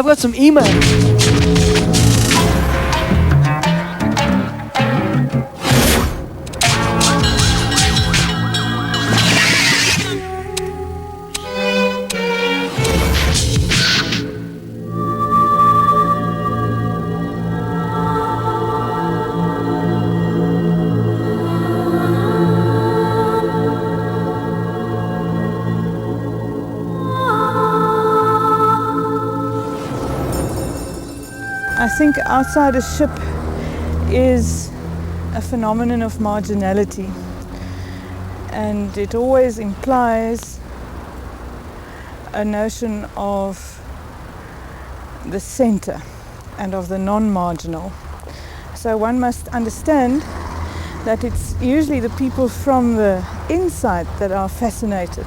I've got some emails. I think outsidership is a phenomenon of marginality, and it always implies a notion of the center and of the non-marginal. So one must understand that it's usually the people from the inside that are fascinated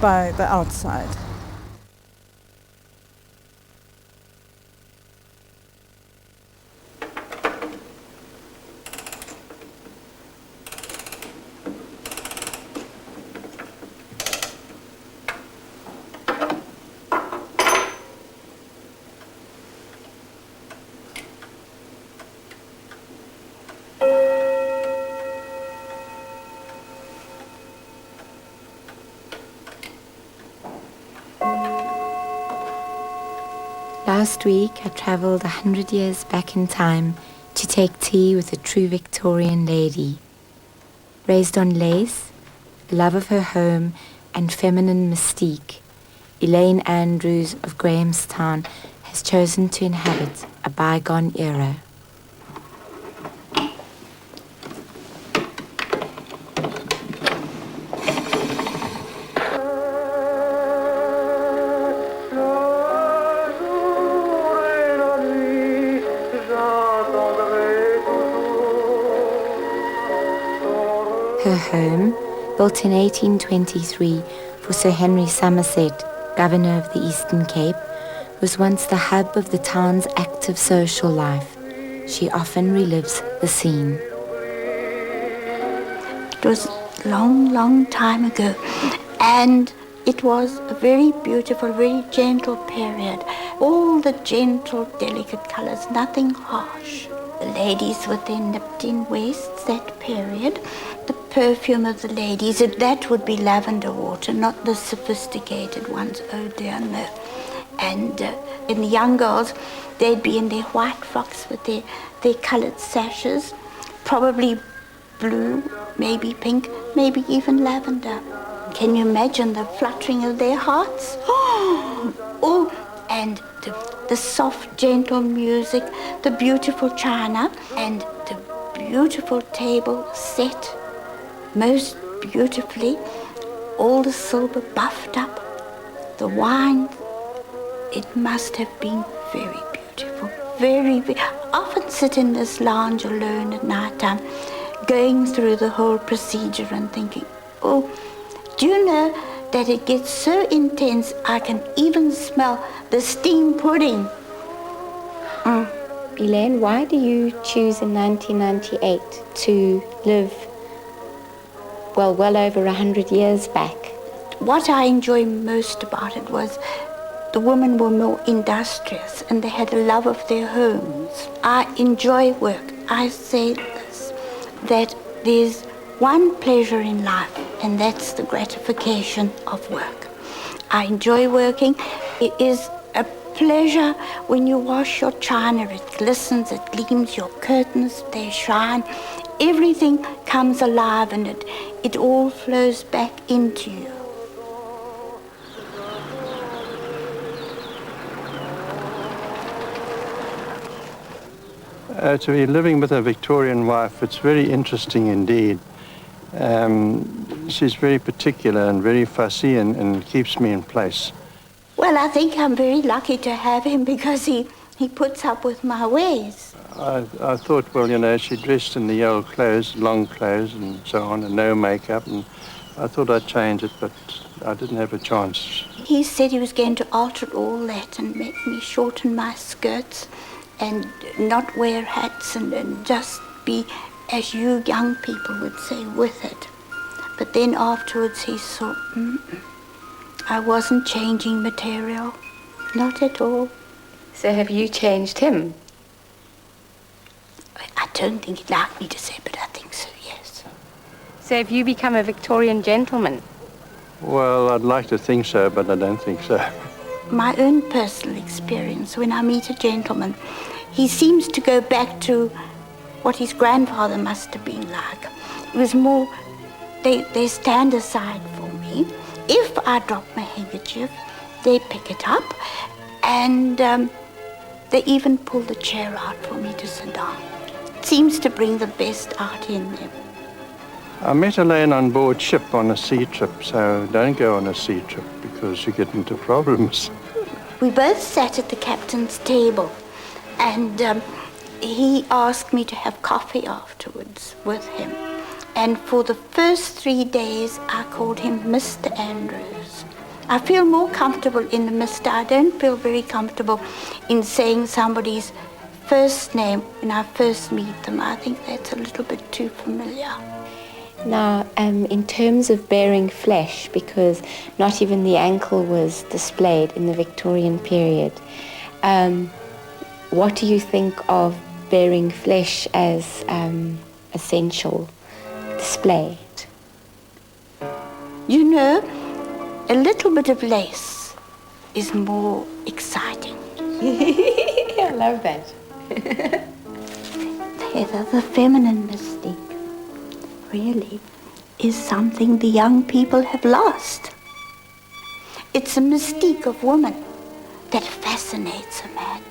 by the outside. Last week I travelled 100 years back in time to take tea with a true Victorian lady. Raised on lace, love of her home and feminine mystique, Elaine Andrews of Grahamstown has chosen to inhabit a bygone era. Her home, built in 1823 for Sir Henry Somerset, Governor of the Eastern Cape, was once the hub of the town's active social life. She often relives the scene. It was a long, long time ago, and it was a very beautiful, very gentle period. All the gentle, delicate colors, nothing harsh. The ladies with their nipped-in waists, that period. The perfume of the ladies, that would be lavender water, not the sophisticated ones, oh dear, no. And in the young girls, they'd be in their white frocks with their coloured sashes, probably blue, maybe pink, maybe even lavender. Can you imagine the fluttering of their hearts? Oh, and the soft, gentle music, the beautiful china, and the beautiful table set most beautifully, all the silver buffed up, the wine. It must have been very beautiful, very, very. I often sit in this lounge alone at night time, going through the whole procedure and thinking, oh, do you know that it gets so intense I can even smell the steam pudding? Elaine, why do you choose in 1998 to live, well over 100 years back? What I enjoy most about it was the women were more industrious and they had a love of their homes. I enjoy work. I say this, that there's one pleasure in life, and that's the gratification of work. I enjoy working. It is a pleasure when you wash your china, it glistens, it gleams, your curtains, they shine. Everything comes alive and it all flows back into you. To be living with a Victorian wife, it's very interesting indeed. She's very particular and very fussy and keeps me in place. Well, I think I'm very lucky to have him because he puts up with my ways. I thought, well, you know, she dressed in the old clothes, long clothes and so on, and no makeup, and I thought I'd change it, but I didn't have a chance. He said he was going to alter all that and make me shorten my skirts and not wear hats and just be, as you young people would say, with it. But then afterwards he saw, I wasn't changing material, not at all. So have you changed him? I don't think he'd like me to say, but I think so, yes. So have you become a Victorian gentleman? Well, I'd like to think so, but I don't think so. My own personal experience, when I meet a gentleman, he seems to go back to what his grandfather must have been like. It was more, they stand aside for me. If I drop my handkerchief, they pick it up, and they even pull the chair out for me to sit down. It seems to bring the best out in them. I met Elaine on board ship on a sea trip, so don't go on a sea trip because you get into problems. We both sat at the captain's table, and he asked me to have coffee afterwards with him. And for the first 3 days, I called him Mr. Andrews. I feel more comfortable in the Mr. I don't feel very comfortable in saying somebody's first name when I first meet them. I think that's a little bit too familiar. Now, in terms of bearing flesh, because not even the ankle was displayed in the Victorian period, what do you think of bearing flesh as essential display? You know, a little bit of lace is more exciting. I love that. Heather, the feminine mystique really is something the young people have lost. It's a mystique of woman that fascinates a man.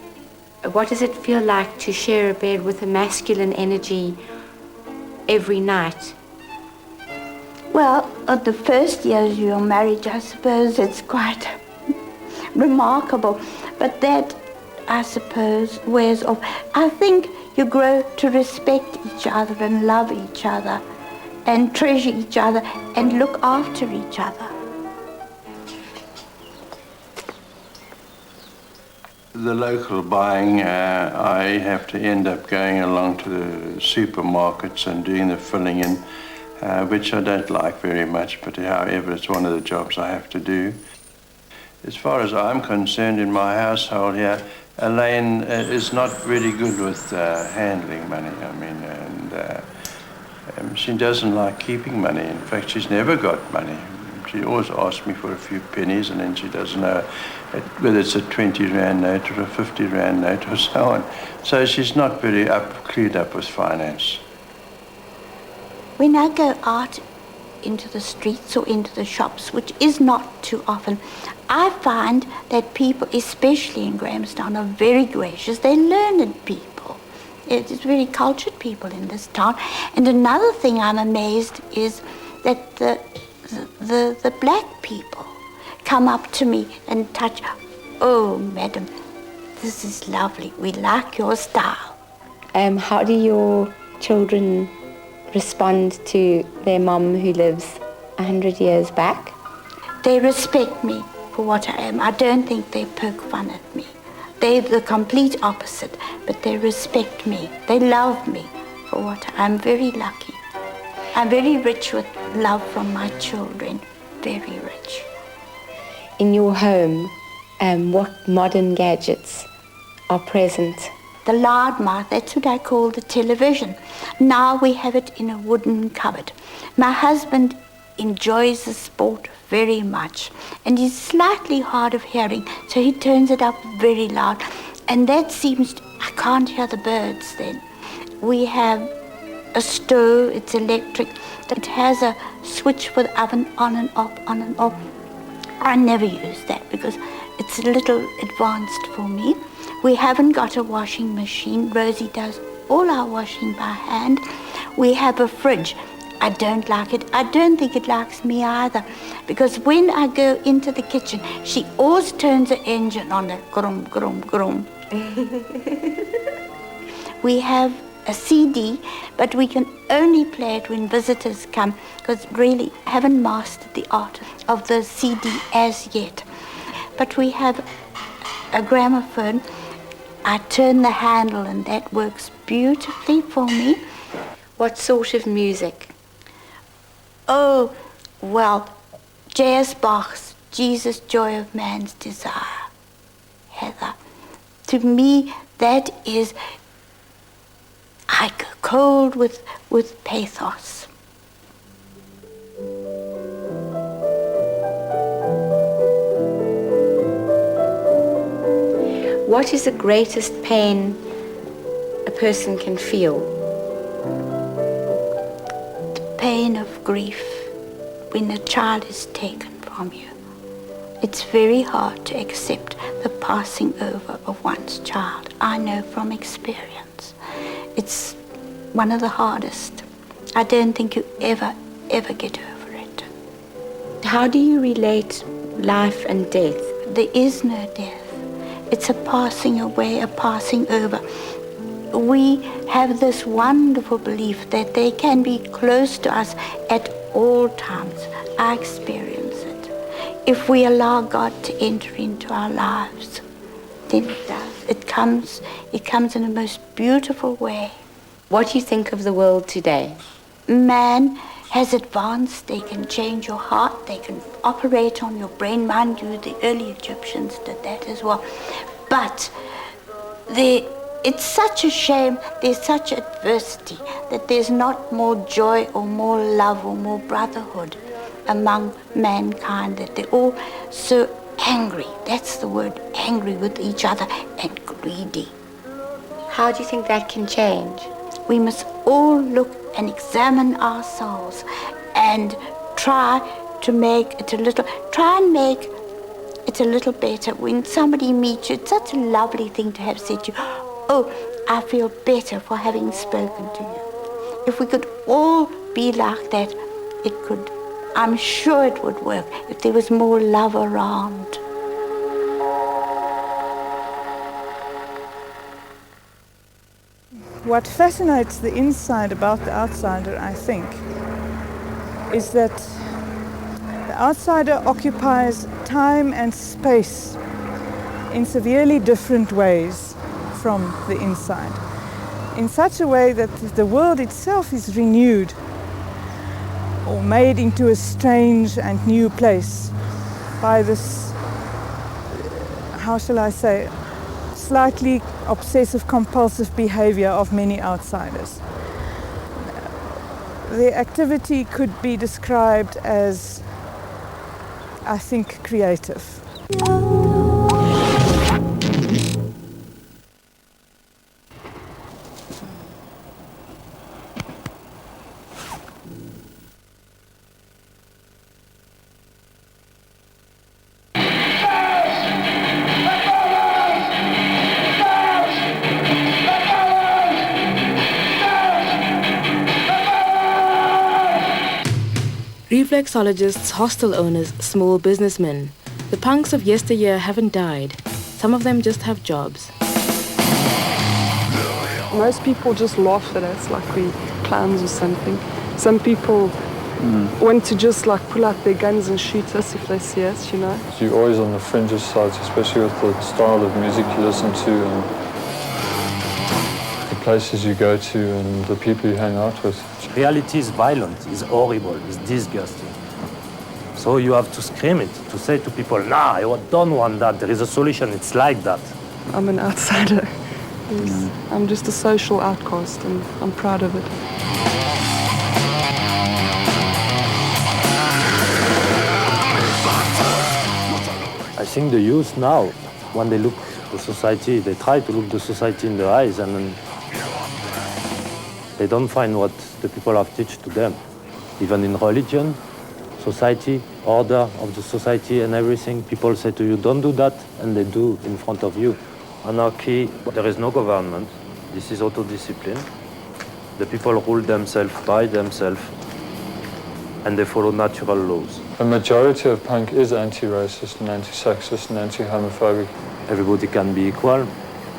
What does it feel like to share a bed with a masculine energy every night? Well, at the first years of your marriage, I suppose it's quite remarkable. But that, I suppose, wears off. I think you grow to respect each other and love each other and treasure each other and look after each other. The local buying, I have to end up going along to the supermarkets and doing the filling in, which I don't like very much, but however, it's one of the jobs I have to do. As far as I'm concerned in my household here, Elaine is not really good with handling money. I mean, and she doesn't like keeping money. In fact, she's never got money. She always asks me for a few pennies, and then she doesn't know whether it's a 20 Rand note or a 50 Rand note or so on. So she's not very clued up with finance. When I go out into the streets or into the shops, which is not too often, I find that people, especially in Grahamstown, are very gracious. They're learned people. It's very cultured people in this town. And another thing I'm amazed is that the black people come up to me and touch, "Oh, madam, this is lovely. We like your style." How do your children respond to their mum who lives 100 years back? They respect me for what I am. I don't think they poke fun at me. They're the complete opposite, but they respect me. They love me for what I'm very lucky. I'm very rich with love from my children, very rich. In your home, what modern gadgets are present? The loudmouth, that's what I call the television. Now we have it in a wooden cupboard. My husband enjoys the sport very much, and he's slightly hard of hearing, so he turns it up very loud, and that seems, I can't hear the birds then. We have a stove, it's electric, it has a switch for the oven on and off, on and off. I never use that because it's a little advanced for me. We haven't got a washing machine. Rosie does all our washing by hand. We have a fridge. I don't like it. I don't think it likes me either, because when I go into the kitchen, she always turns the engine on, the grum, grum, grum. We have a CD, but we can only play it when visitors come, because really haven't mastered the art of the CD as yet. But we have a gramophone. I turn the handle and that works beautifully for me. What sort of music? Oh, well, J.S. Bach's Jesus, Joy of Man's Desire, Heather. To me, that is, I go cold with pathos. What is the greatest pain a person can feel? The pain of grief when a child is taken from you. It's very hard to accept the passing over of one's child. I know from experience. It's one of the hardest. I don't think you ever get over it. How do you relate life and death? There is no death. It's a passing away, a passing over. We have this wonderful belief that they can be close to us at all times. I experience it. If we allow God to enter into our lives, then it does. It comes in the most beautiful way. What do you think of the world today? Man has advanced. They can change your heart. They can operate on your brain. Mind you, the early Egyptians did that as well. But it's such a shame, there's such adversity, that there's not more joy or more love or more brotherhood among mankind, that they're all so angry. That's the word, angry with each other and greedy. How do you think that can change? We must all look and examine ourselves and try to make it a little better. When somebody meets you, it's such a lovely thing to have said to you, oh, I feel better for having spoken to you. If we could all be like that, I'm sure it would work if there was more love around. What fascinates the inside about the outsider, I think, is that the outsider occupies time and space in severely different ways from the inside, in such a way that the world itself is renewed or made into a strange and new place by this, how shall I say, slightly obsessive-compulsive behavior of many outsiders. The activity could be described as, I think, creative. Reflexologists, hostel owners, small businessmen. The punks of yesteryear haven't died. Some of them just have jobs. Most people just laugh at us like we clowns or something. Some people want to just like pull out their guns and shoot us if they see us, you know. You're always on the fringes sides, especially with the style of music you listen to and the places you go to and the people you hang out with. Reality is violent, is horrible, is disgusting. So you have to scream it, to say to people, nah, I don't want that, there is a solution, it's like that. I'm an outsider. Yes. I'm just a social outcast and I'm proud of it. I think the youth now, when they look the society, they try to look the society in the eyes and then they don't find what the people have taught to them. Even in religion, society, order of the society and everything, people say to you, don't do that, and they do in front of you. Anarchy, there is no government. This is auto-discipline. The people rule themselves by themselves, and they follow natural laws. The majority of punk is anti-racist and anti-sexist and anti-homophobic. Everybody can be equal.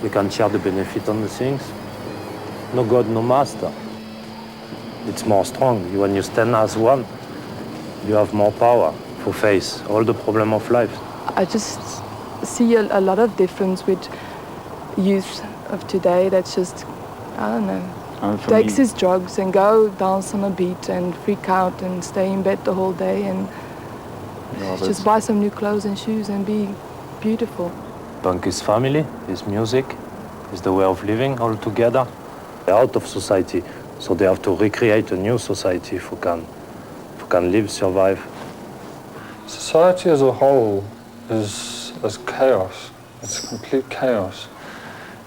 We can share the benefit on the things. No God, no master. It's more strong. When you stand as one, you have more power to face all the problem of life. I just see a lot of difference with youth of today that's just, I don't know, takes his drugs and go dance on a beat and freak out and stay in bed the whole day and just buy some new clothes and shoes and be beautiful. Punk is family, is music, is the way of living all together. They're out of society, so they have to recreate a new society if we can live, survive. Society as a whole is chaos. It's complete chaos.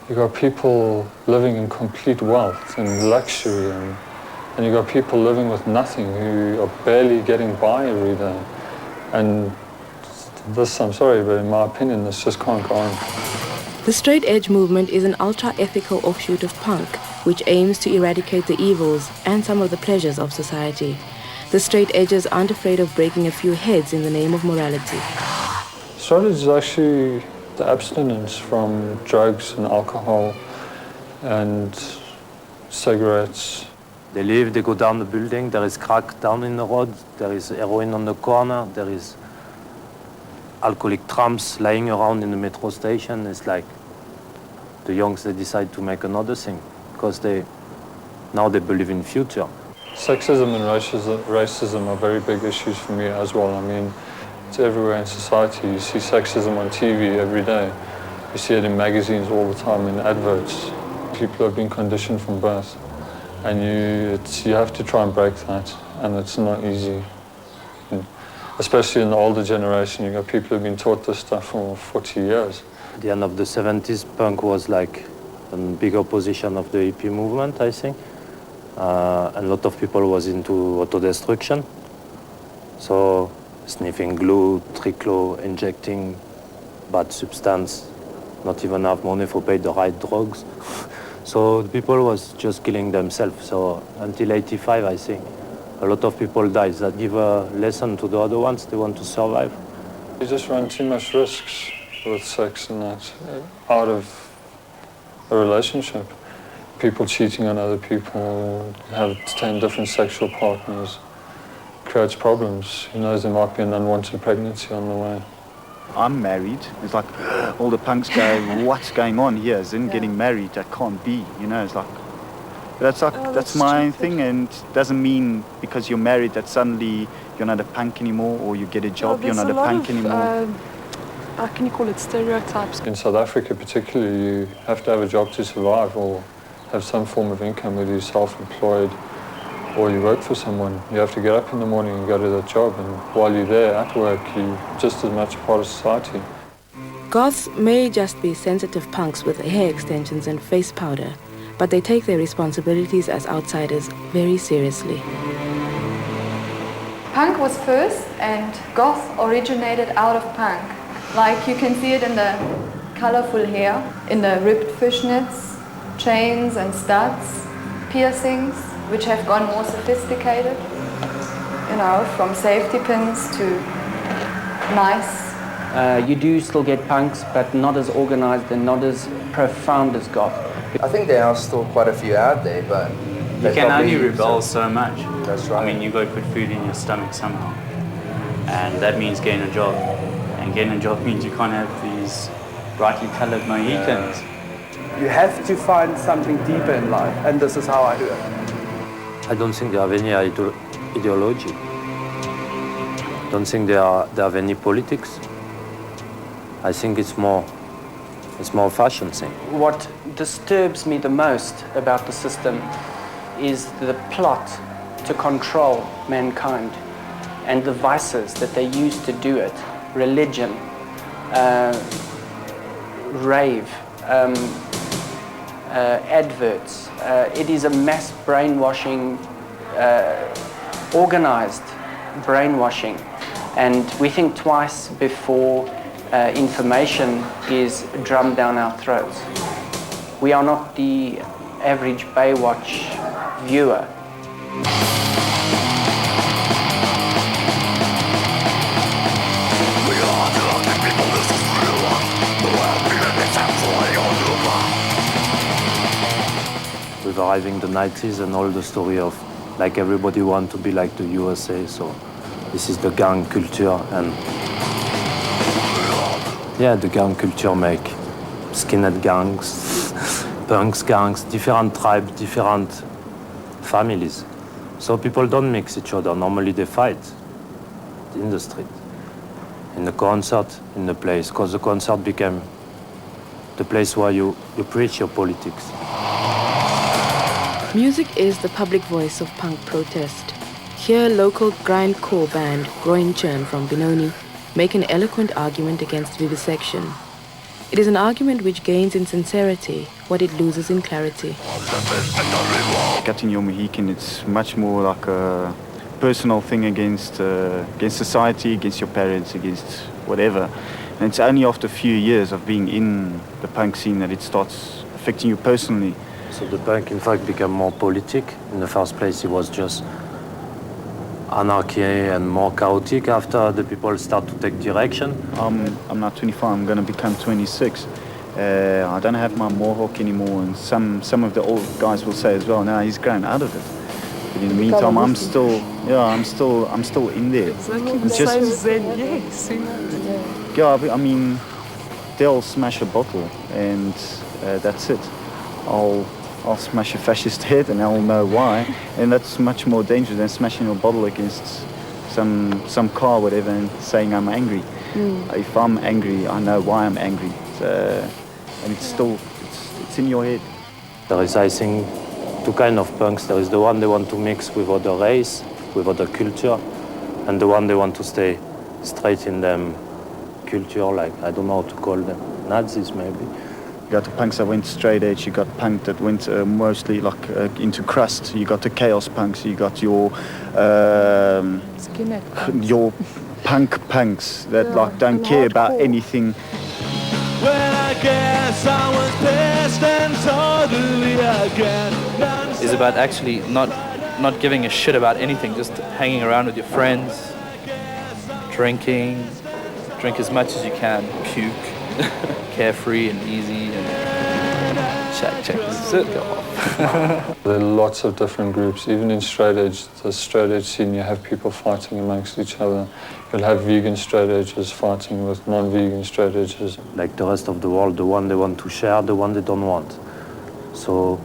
You got people living in complete wealth and luxury, and you got people living with nothing who are barely getting by every day. And this, I'm sorry, but in my opinion, this just can't go on. The straight edge movement is an ultra-ethical offshoot of punk, which aims to eradicate the evils and some of the pleasures of society. The straight edgers aren't afraid of breaking a few heads in the name of morality. Straight edge is actually the abstinence from drugs and alcohol and cigarettes. They live, they go down the building, there is crack down in the road, there is heroin on the corner, there is alcoholic tramps lying around in the metro station. It's like the youngs, they decide to make another thing because now they believe in future. Sexism and racism are very big issues for me as well. I mean, it's everywhere in society. You see sexism on TV every day. You see it in magazines all the time, in adverts. People have been conditioned from birth. And you have to try and break that, and it's not easy. Especially in the older generation, you got people who've been taught this stuff for 40 years. At the end of the 70s, punk was like a big opposition of the hippie movement, I think. And a lot of people was into autodestruction. So sniffing glue, triclo, injecting bad substance, not even have money for pay the right drugs. So the people was just killing themselves. So until 85, I think, a lot of people died. That give a lesson to the other ones. They want to survive. You just run too much risks with sex and that out of a relationship. People cheating on other people, have 10 different sexual partners, creates problems. Who knows, there might be an unwanted pregnancy on the way. I'm married. It's like all the punks go, what's going on here? Isn't getting married? That can't be. You know, it's like that's my thing, and it doesn't mean because you're married that suddenly you're not a punk anymore, or you get a job, you're not a punk anymore. How can you call it, stereotypes? In South Africa particularly, you have to have a job to survive or have some form of income, whether you're self-employed or you work for someone. You have to get up in the morning and go to that job, and while you're there at work, you're just as much a part of society. Goths may just be sensitive punks with hair extensions and face powder, but they take their responsibilities as outsiders very seriously. Punk was first, and goth originated out of punk. Like you can see it in the colorful hair, in the ripped fishnets, chains and studs, piercings, which have gone more sophisticated, you know, from safety pins to nice. You do still get punks, but not as organized and not as profound as goth. I think there are still quite a few out there, but you can only rebel so much. That's right. I mean, you got to put food in your stomach somehow, and that means getting a job. And getting a job means you can't have these brightly colored Mohicans. You have to find something deeper in life, and this is how I do it. I don't think they have any ideology. I don't think they have any politics. I think it's more a fashion thing. What disturbs me the most about the system is the plot to control mankind and the vices that they use to do it. Religion, rave, adverts. It is a mass brainwashing, organized brainwashing, and we think twice before information is drummed down our throats. We are not the average Baywatch viewer. With arriving the 90s and all the story of like everybody want to be like the USA, so this is the gang culture, and yeah, the gang culture make skinhead gangs, punks gangs, different tribes, different families. So people don't mix each other. Normally they fight in the street, in the concert, in the place, because the concert became the place where you preach your politics. Music is the public voice of punk protest. Here, local grindcore band Groin Churn from Benoni make an eloquent argument against vivisection. It is an argument which gains in sincerity what it loses in clarity. Cutting your Mohican, it's much more like a personal thing against society, against your parents, against whatever. And it's only after a few years of being in the punk scene that it starts affecting you personally. So the punk, in fact, became more politic. In the first place, it was just anarchy and more chaotic after the people start to take direction. I'm now 25, I'm going to become 26. I don't have my mohawk anymore, and some of the old guys will say as well, no, he's grown out of it. But in the meantime, I'm still in there. It's just yes. Yeah, I mean, they'll smash a bottle, and that's it. I'll smash a fascist head, and I'll know why. And that's much more dangerous than smashing a bottle against some car, whatever, and saying I'm angry. If I'm angry, I know why I'm angry. And it's in your head. There is, I think, two kinds of punks. There is the one they want to mix with other race, with other culture, and the one they want to stay straight in them culture, like, I don't know how to call them, Nazis maybe. You got the punks that went straight edge, you got punk that went mostly like into crust, you got the chaos punks, you got your skinhead punks. Your punk punks that like don't care about anything. Well, I guess I was pissed and totally again. It's about actually not giving a shit about anything, just hanging around with your friends, drink as much as you can, puke, carefree and easy, and check, this is it, go off. There are lots of different groups, even in straight edge, the straight edge scene, you have people fighting amongst each other. You'll have vegan straight edges fighting with non-vegan straight edges. Like the rest of the world, the one they want to share, the one they don't want. So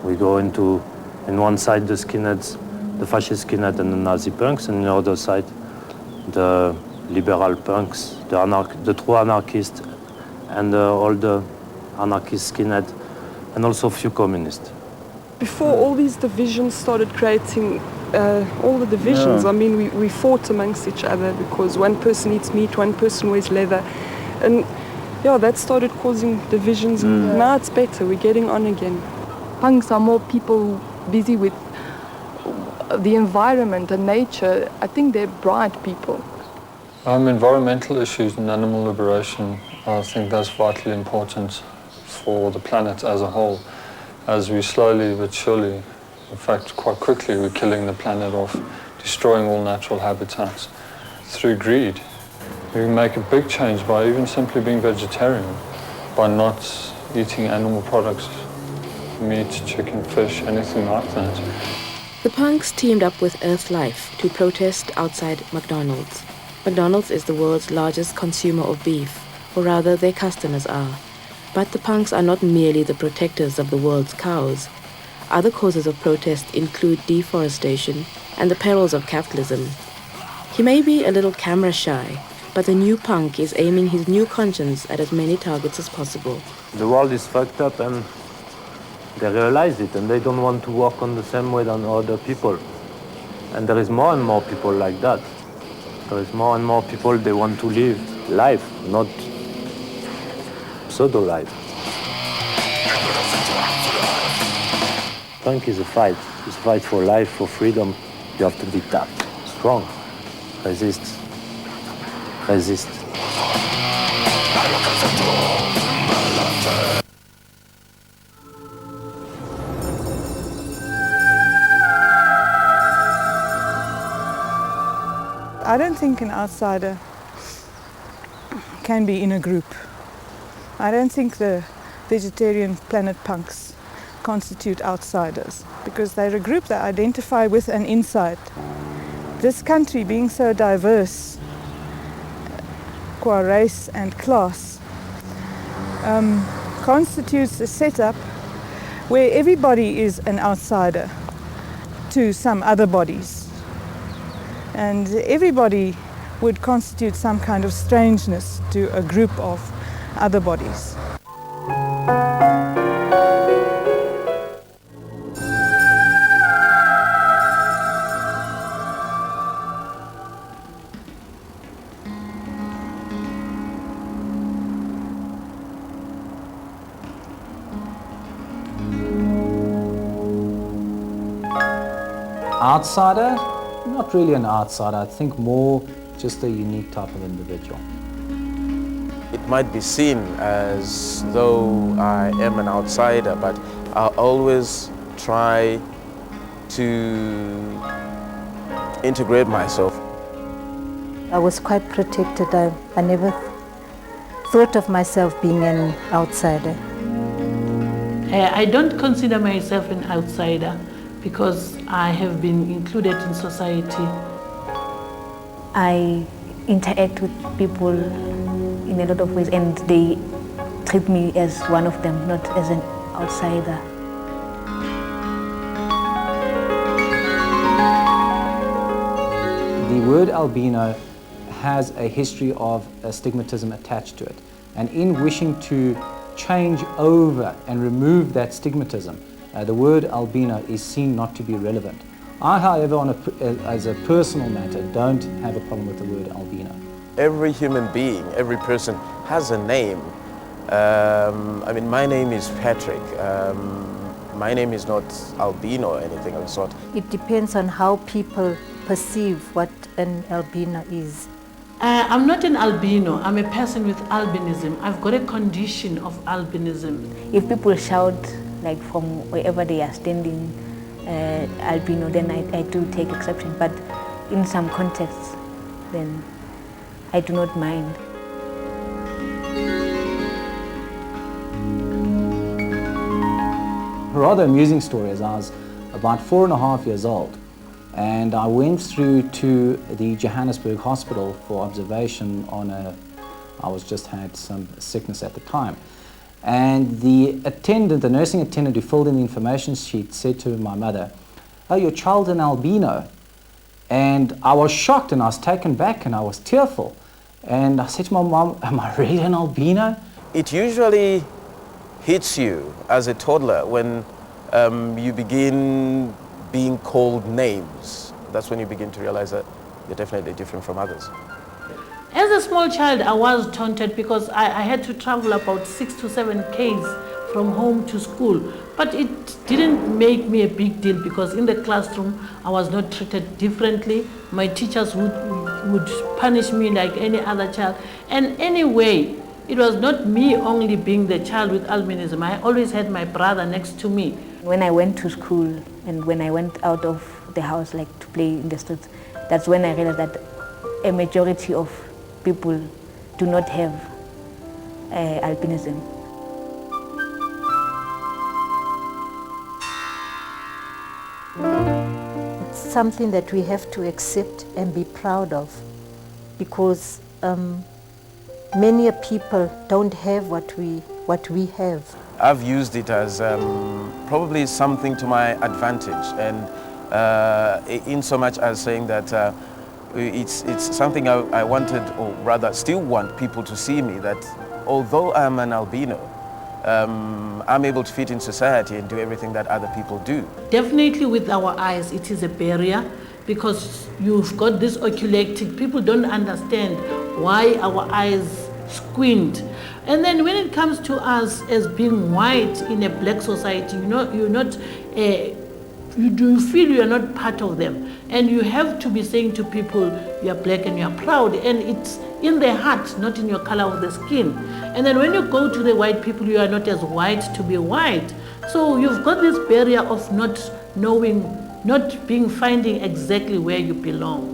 we go into, in one side the skinheads, the fascist skinhead and the Nazi punks, and on the other side the liberal punks, the true anarchists, and all the anarchist skinhead, and also a few communists. Before all these divisions started creating all the divisions, I mean, we fought amongst each other because one person eats meat, one person wears leather, and yeah, that started causing divisions. Now it's better, we're getting on again. Punks are more people busy with the environment and nature. I think they're bright people. Environmental issues and animal liberation, I think that's vitally important for the planet as a whole. As we slowly but surely, in fact quite quickly, we're killing the planet off, destroying all natural habitats through greed. We make a big change by even simply being vegetarian, by not eating animal products, meat, chicken, fish, anything like that. The punks teamed up with Earth Life to protest outside McDonald's. McDonald's is the world's largest consumer of beef, or rather their customers are. But the punks are not merely the protectors of the world's cows. Other causes of protest include deforestation and the perils of capitalism. He may be a little camera shy, but the new punk is aiming his new conscience at as many targets as possible. The world is fucked up and they realize it, and they don't want to work on the same way than other people. And there is more and more people like that. There is more and more people, they want to live life, not pseudo-life. Punk is a fight. It's a fight for life, for freedom. You have to be tough, strong, resist. I don't think an outsider can be in a group. I don't think the vegetarian planet punks constitute outsiders because they're a group that identify with an inside. This country being so diverse, qua race and class, constitutes a setup where everybody is an outsider to some other bodies. And everybody would constitute some kind of strangeness to a group of other bodies. outsider? Not really an outsider. I think more just a unique type of individual. It might be seen as though I am an outsider, but I always try to integrate myself. I was quite protected. I never thought of myself being an outsider. I don't consider myself an outsider because I have been included in society. I interact with people in a lot of ways and they treat me as one of them, not as an outsider. The word albino has a history of stigmatism attached to it. And in wishing to change over and remove that stigmatism, the word albino is seen not to be relevant. I, however, as a personal matter, don't have a problem with the word albino. Every human being, every person has a name. I mean, my name is Patrick. My name is not albino or anything of the sort. It depends on how people perceive what an albino is. I'm not an albino, I'm a person with albinism. I've got a condition of albinism. If people shout, like from wherever they are standing, albino, then I do take exception. But in some contexts, then I do not mind. A rather amusing story is I was about 4.5 years old, and I went through to the Johannesburg hospital for observation on I just had some sickness at the time. And the nursing attendant who filled in the information sheet said to my mother, "Oh, your child's an albino." And I was shocked and I was taken back and I was tearful. And I said to my mom, "Am I really an albino?" It usually hits you as a toddler when you begin being called names. That's when you begin to realize that you're definitely different from others. As a small child, I was taunted because I had to travel about 6 to 7 k's from home to school. But it didn't make me a big deal because in the classroom, I was not treated differently. My teachers would punish me like any other child. And anyway, it was not me only being the child with albinism. I always had my brother next to me. When I went to school and when I went out of the house like to play in the streets, that's when I realized that a majority of people do not have albinism. It's something that we have to accept and be proud of, because many people don't have what we have. I've used it as probably something to my advantage, and in so much as saying that it's something I wanted, or rather still want people to see me, that although I'm an albino, I'm able to fit in society and do everything that other people do. Definitely with our eyes, it is a barrier because you've got this oculectic. People don't understand why our eyes squint. And then when it comes to us as being white in a black society, you do feel you are not part of them. And you have to be saying to people, you are black and you are proud. And it's in their heart, not in your color of the skin. And then when you go to the white people, you are not as white to be white. So you've got this barrier of not knowing, finding exactly where you belong.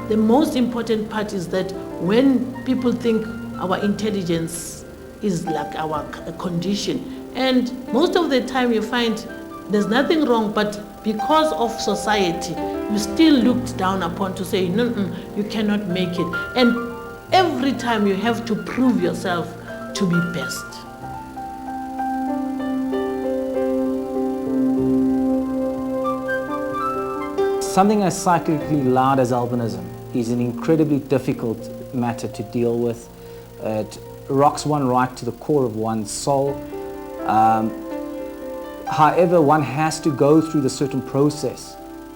The most important part is that when people think our intelligence is like our condition, and most of the time you find there's nothing wrong, but because of society, you still looked down upon to say, no, you cannot make it. And every time you have to prove yourself to be best. Something as cyclically loud as albinism is an incredibly difficult matter to deal with. It rocks one right to the core of one's soul. However, one has to go through the certain process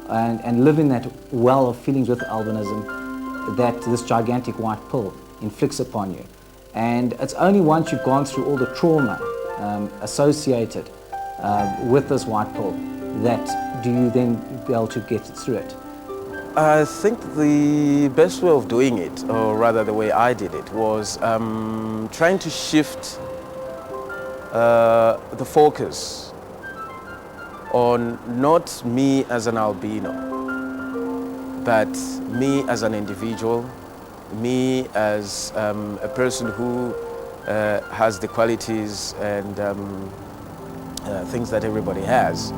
and live in that well of feelings with albinism that this gigantic white pill inflicts upon you. And it's only once you've gone through all the trauma associated with this white pill, that do you then be able to get through it? I think the best way of doing it, or rather the way I did it, was trying to shift the focus on not me as an albino, but me as an individual, me as a person who has the qualities and things that everybody has.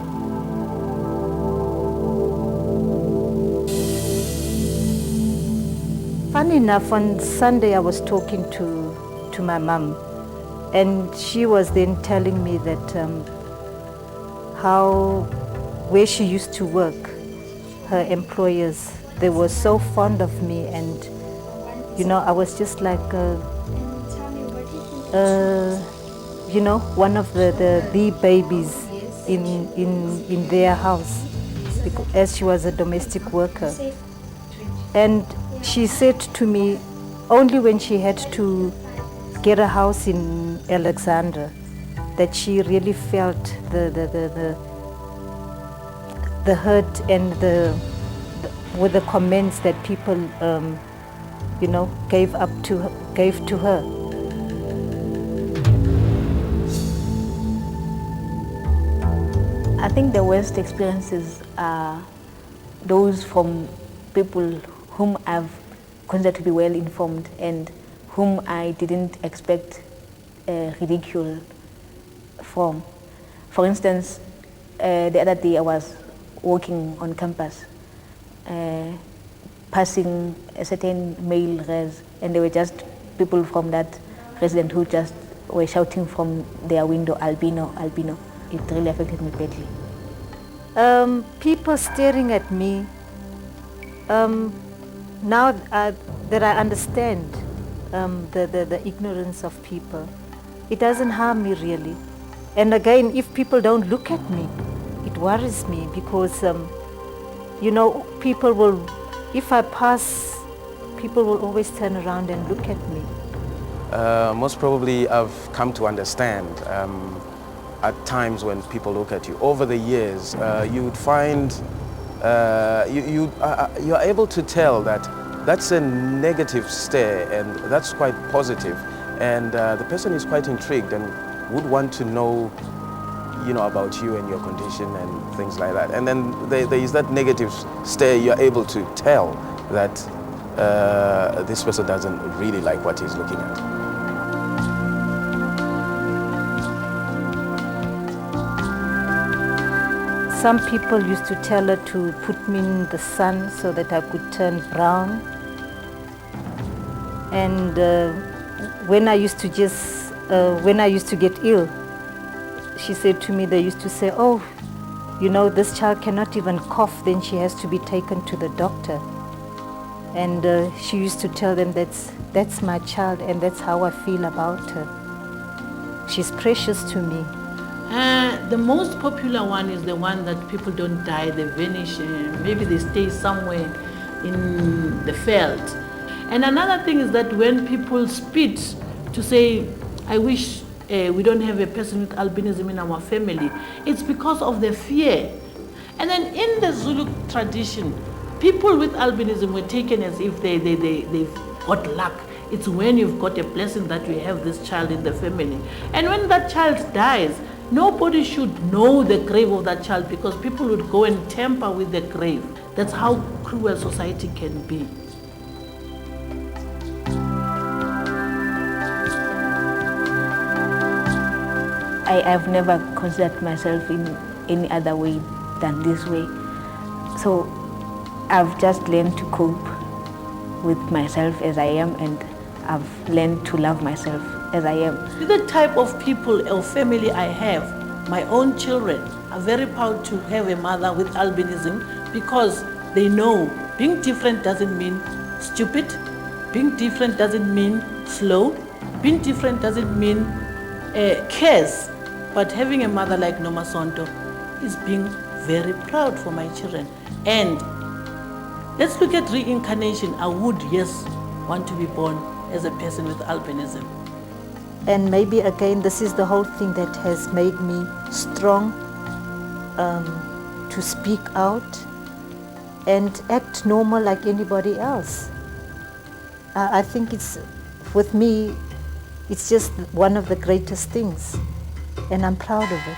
Funny enough, on Sunday I was talking to my mum, and she was then telling me that where she used to work, her employers, they were so fond of me, and you know, I was just like you know, one of the babies in their house, as she was a domestic worker. And she said to me, only when she had to get a house in Alexandra, that she really felt the hurt and with the comments that people, you know, gave to her. I think the worst experiences are those from people whom I've considered to be well informed and whom I didn't expect ridicule from. For instance, the other day I was walking on campus, passing a certain male res, and there were just people from that resident who just were shouting from their window, "Albino, albino." It really affected me badly. People staring at me, now that I understand the ignorance of people, it doesn't harm me really. And again, if people don't look at me, it worries me because, you know, people will, if I pass, people will always turn around and look at me. Most probably I've come to understand at times when people look at you. Over the years, you would find you're able to tell that that's a negative stare and that's quite positive, and the person is quite intrigued and would want to know, you know, about you and your condition and things like that. And then there is that negative stare. You're able to tell that this person doesn't really like what he's looking at. Some people used to tell her to put me in the sun so that I could turn brown. And when I used to get ill, she said to me, they used to say, "Oh, you know, this child cannot even cough, then she has to be taken to the doctor." And she used to tell them, that's my child and that's how I feel about her. She's precious to me. The most popular one is the one that people don't die, they vanish, maybe they stay somewhere in the field. And another thing is that when people spit to say, "I wish we don't have a person with albinism in our family," it's because of the fear. And then in the Zulu tradition, people with albinism were taken as if they've got luck. It's when you've got a blessing that you have this child in the family. And when that child dies, nobody should know the grave of that child because people would go and tamper with the grave. That's how cruel society can be. I've never considered myself in any other way than this way. So I've just learned to cope with myself as I am, and I've learned to love myself as I am. The type of people or family I have, my own children are very proud to have a mother with albinism because they know being different doesn't mean stupid, being different doesn't mean slow, being different doesn't mean cares. But having a mother like Noma Sonto is being very proud for my children. And let's look at reincarnation. I would, yes, want to be born as a person with albinism. And maybe again, this is the whole thing that has made me strong to speak out and act normal like anybody else. I think it's, with me, it's just one of the greatest things, and I'm proud of it.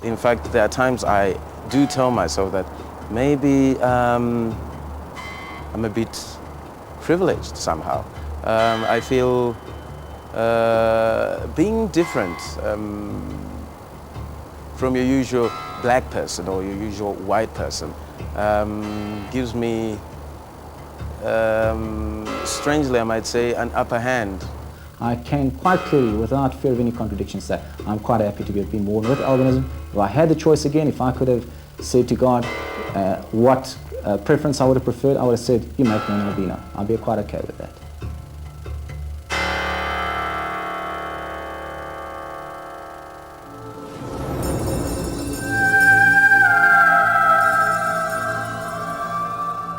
In fact, there are times I do tell myself that maybe I'm a bit privileged somehow. I feel being different from your usual black person or your usual white person gives me, strangely I might say, an upper hand. I can quite clearly, without fear of any contradiction, say I'm quite happy to have been born with albinism. If I had the choice again, if I could have said to God what preference I would have preferred, I would have said, you make me an albino. I'd be quite okay with that.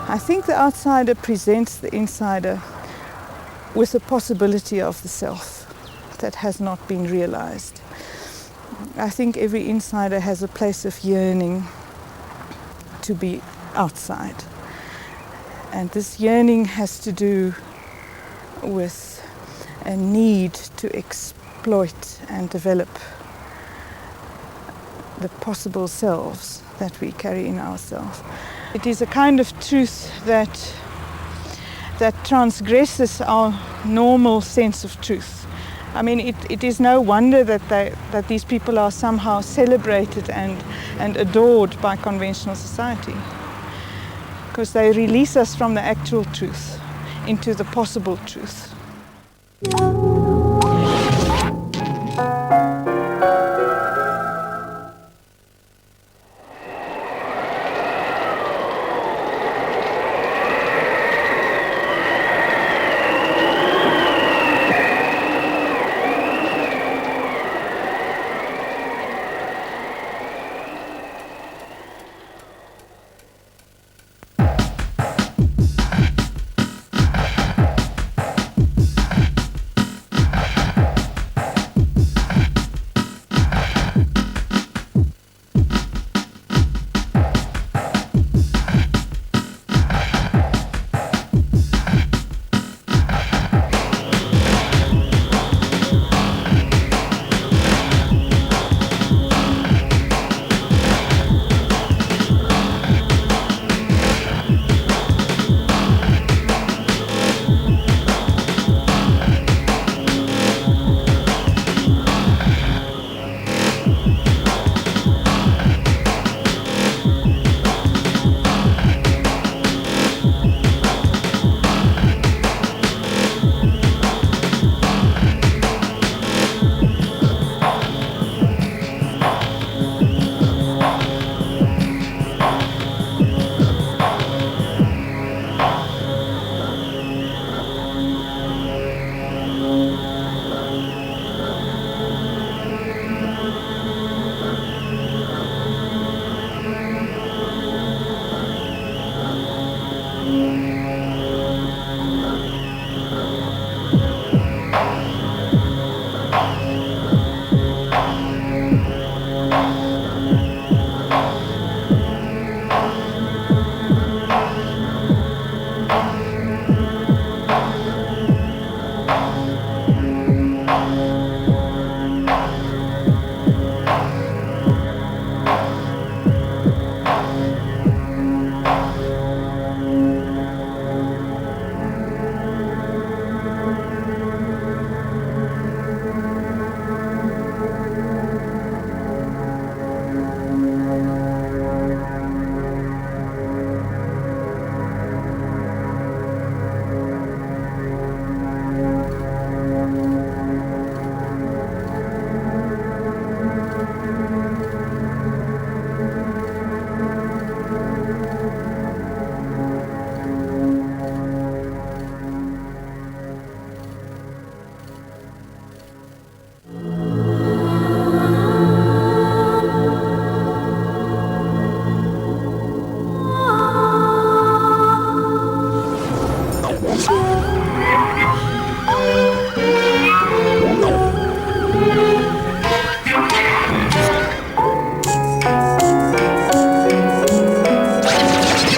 I think the outsider presents the insider with a possibility of the self that has not been realized. I think every insider has a place of yearning to be outside. And this yearning has to do with a need to exploit and develop the possible selves that we carry in ourselves. It is a kind of truth that transgresses our normal sense of truth. I mean, it is no wonder that these people are somehow celebrated and adored by conventional society, because they release us from the actual truth into the possible truth.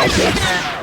subculture.